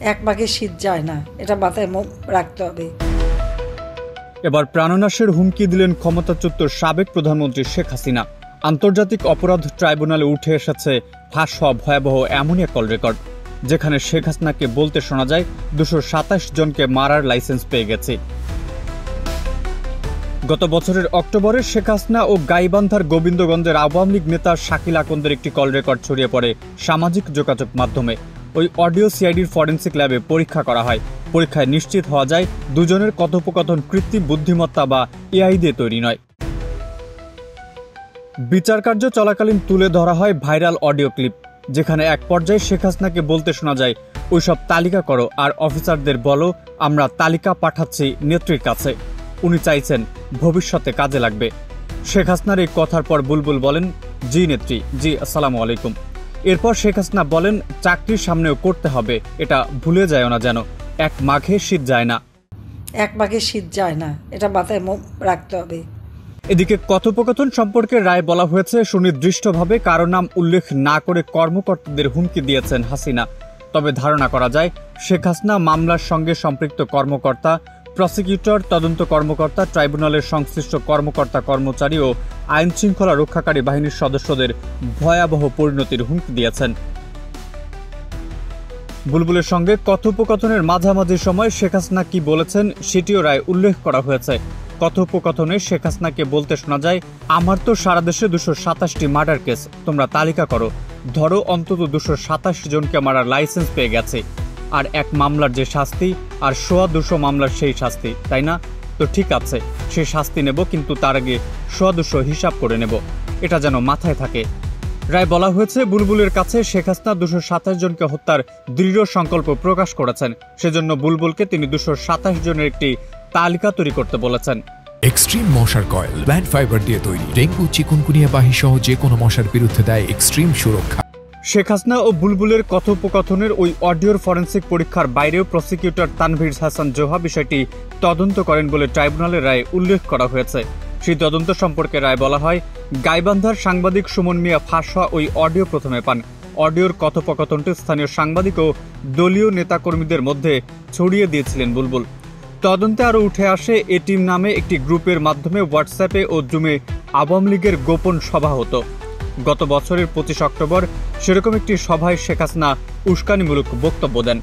এক ভাগে শীত যায় না, এটা মাথায় রাখতে হবে। এবার প্রাণনাশের হুমকি দিলেন ক্ষমতাচ্যুত সাবেক প্রধানমন্ত্রী শেখ হাসিনা। আন্তর্জাতিক অপরাধ ট্রাইব্যুনালে উঠে এসেছে ফাঁস হওয়া ভয়াবহ এমনই এক কল রেকর্ড, যেখানে শেখ হাসিনাকে বলতে শোনা যায় 227 জনকে মারার লাইসেন্স পেয়ে গেছে। গত বছরের অক্টোবরে শেখ হাসিনা ও গাইবান্ধার গোবিন্দগঞ্জের আওয়ামী লীগ নেতা শাকিল আকন্দের একটি কল রেকর্ড ছড়িয়ে পড়ে সামাজিক যোগাযোগ মাধ্যমে। ওই অডিও সিআইডির ফরেন্সিক ল্যাবে পরীক্ষা করা হয়। পরীক্ষায় নিশ্চিত হওয়া যায় দুজনের কথোপকথন কৃত্রিম বুদ্ধিমত্তা বা এআই দিয়ে তৈরি নয়। বিচারকার্য চলাকালীন তুলে ধরা হয় ভাইরাল অডিও ক্লিপ, যেখানে এক পর্যায়ে শেখ হাসিনাকে বলতে শোনা যায়, ওইসব তালিকা করো আর অফিসারদের বলো আমরা তালিকা পাঠাচ্ছি নেত্রীর কাছে, উনি চাইছেন ভবিষ্যতে কাজে লাগবে। শেখ হাসিনার এই কথার পর বুলবুল বলেন, জি নেত্রী, জি আসসালামু আলাইকুম। এরপর শেখ হাসিনা বলেন, চাকরির সামনেও করতে হবে, এটা ভুলে যায় না যেন, এক মাঘে শীত যায় না। এক ভাগে শীত যায় না, এটা মাথায় রাখতে হবে। এদিকে কথোপকথন সম্পর্কে রায় বলা হয়েছে সুনির্দিষ্টভাবে কারো নাম উল্লেখ না করে কর্মকর্তাদের হুমকি দিয়েছেন হাসিনা। তবে ধারণা করা যায় শেখ হাসিনা মামলার সঙ্গে সম্পৃক্ত কর্মকর্তা, প্রসিকিউটর, তদন্ত কর্মকর্তা, ট্রাইব্যুনালের সংশ্লিষ্ট কর্মকর্তা কর্মচারী ও আইন শৃঙ্খলা রক্ষাকারী বাহিনীর সদস্যদের ভয়াবহ পরিণতির হুমকি দিয়েছেন। বুলবুলের সঙ্গে কথোপকথনের মাঝামাঝি সময় শেখ হাসিনা কি বলেছেন সেটিও রায় উল্লেখ করা হয়েছে। কথোপকথনে শেখ হাসিনাকে বলতে শোনা যায়, আমার তো সারা দেশে 227টি মার্ডার কেস, তোমরা তালিকা করো, ধরো অন্তত 227 জনকে মারার লাইসেন্স পেয়ে গেছে। আর এক মামলার যে শাস্তি আর 200 মামলার সেই শাস্তি, তাই না? তো ঠিক আছে, সে শাস্তি নেব, কিন্তু তার আগে 200 হিসাব করে নেব, এটা যেন মাথায় থাকে। রায় বলা হয়েছে বুলবুলের কাছে শেখ হাসিনা 227 জনকে হত্যার দৃঢ় সংকল্প প্রকাশ করেছেন, সেজন্য বুলবুলকে তিনি 227 জনের একটি তালিকা তৈরি করতে বলেছেন। এক্সট্রিম মশার কয়েল প্ল্যান্ট ফাইবার দিয়ে তৈরি, ডেঙ্গু, চিকুনগুনিয়া বাহি সহ যে কোনো মশার বিরুদ্ধে দেয় এক্সট্রিম সুরক্ষা। শেখ হাসিনা ও বুলবুলের কথোপকথনের ওই অডিওর ফরেন্সিক পরীক্ষার বাইরেও প্রসিকিউটর তানভীর হাসান জোহা বিষয়টি তদন্ত করেন বলে ট্রাইব্যুনালের রায়ে উল্লেখ করা হয়েছে। সেই তদন্ত সম্পর্কে রায় বলা হয়, গাইবান্ধার সাংবাদিক সুমন মিয়া ফাঁস হওয়া ওই অডিও প্রথমে পান। অডিওর কথোপকথনটি স্থানীয় সাংবাদিক ও দলীয় নেতাকর্মীদের মধ্যে ছড়িয়ে দিয়েছিলেন বুলবুল। তদন্তে আরও উঠে আসে এটিম নামে একটি গ্রুপের মাধ্যমে হোয়াটসঅ্যাপে ও জুমে আওয়ামী লীগের গোপন সভা হতো। গত বছরের 25 অক্টোবর সেরকম একটি সভায় শেখ হাসিনা উস্কানিমূলক বক্তব্য দেন।